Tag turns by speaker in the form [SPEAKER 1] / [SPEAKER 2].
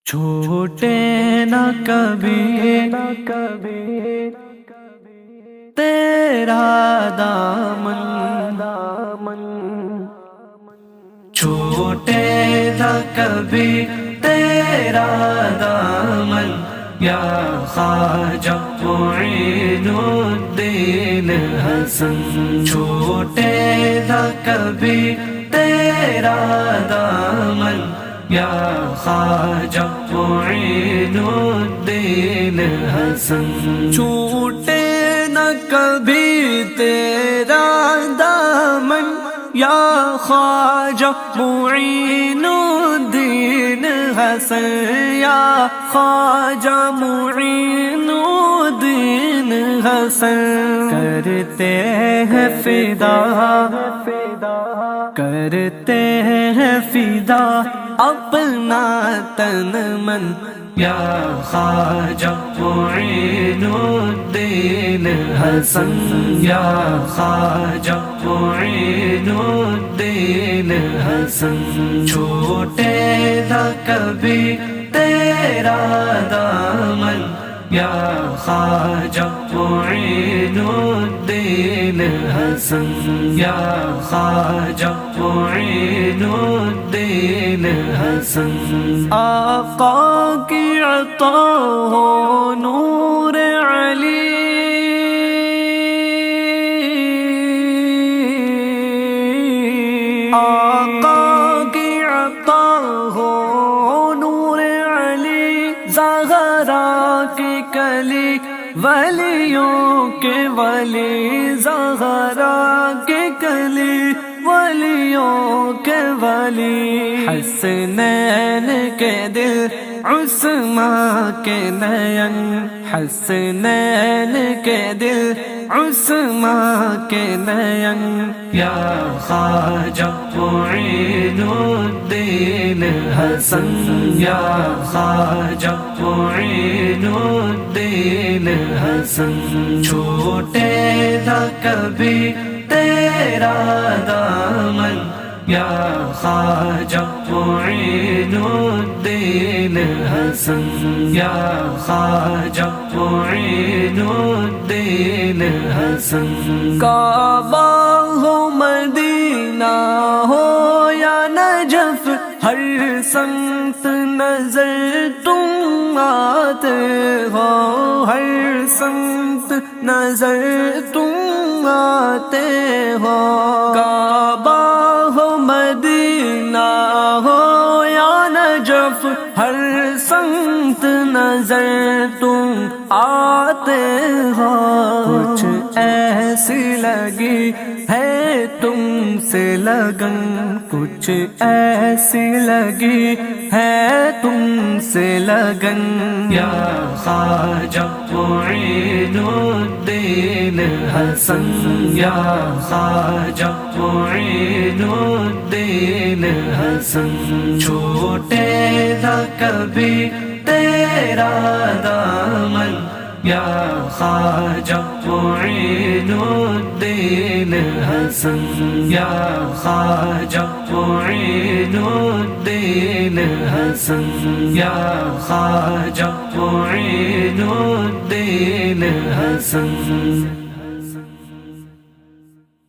[SPEAKER 1] چھوٹے نہ کبھی تیرا دامن، چھوٹے نہ کبھی تیرا دامن، یا خواجہ معین الدین حسن، چھوٹے نہ کبھی تیرا دامن، یا خواجہ معین الدین حسن، چھوٹے نہ کبھی تیرا دامن، یا خواجہ معین الدین حسن، یا خواجہ معین الدین حسن، کرتے ہیں فدا، کرتے ہیں فدا اپنا تن من، یا خواجہ معین الدین حسن، یا خواجہ معین الدین حسن، چھوٹے نہ کبھی تیرا دامن، یا خواجہ معین الدین حسن، یا خواجہ معین الدین حسن، آقا کی عطا ہو نور علی، آقا کی عطا ہو نور علی، زہرا کی کلی ولیوں کے ولی، زہرا کی کلی ولیوں کے ولی، حسنین کے دل عثمان کے نین، حسنین کے دل عثمان کے نین، یا خواجہ معین الدین حسن، یا خواجہ معین الدین حسن، چھوٹے نہ کبھی تیرا دامن، یا خواجہ معین الدین حسن، یا خواجہ معین الدین حسن، کعبہ ہو مدینہ ہو یا نجف، ہر سمت نظر تم آتے ہو، ہر سمت نظر تم آتے ہو، کعبہ ہو مدینہ ہو یا نجف، ہر سمت نظر تم آتے ہو، کچھ ایسی لگی ہے تم سے لگن، کچھ ایسی لگی ہے تم سے لگن، یا خواجہ معین الدین حسن، یا خواجہ معین الدین حسن، چھوٹے نہ کبھی تیرا دامن، یا خواجہ معین الدین حسن، یا خواجہ معین الدین حسن، یا خواجہ معین الدین حسن۔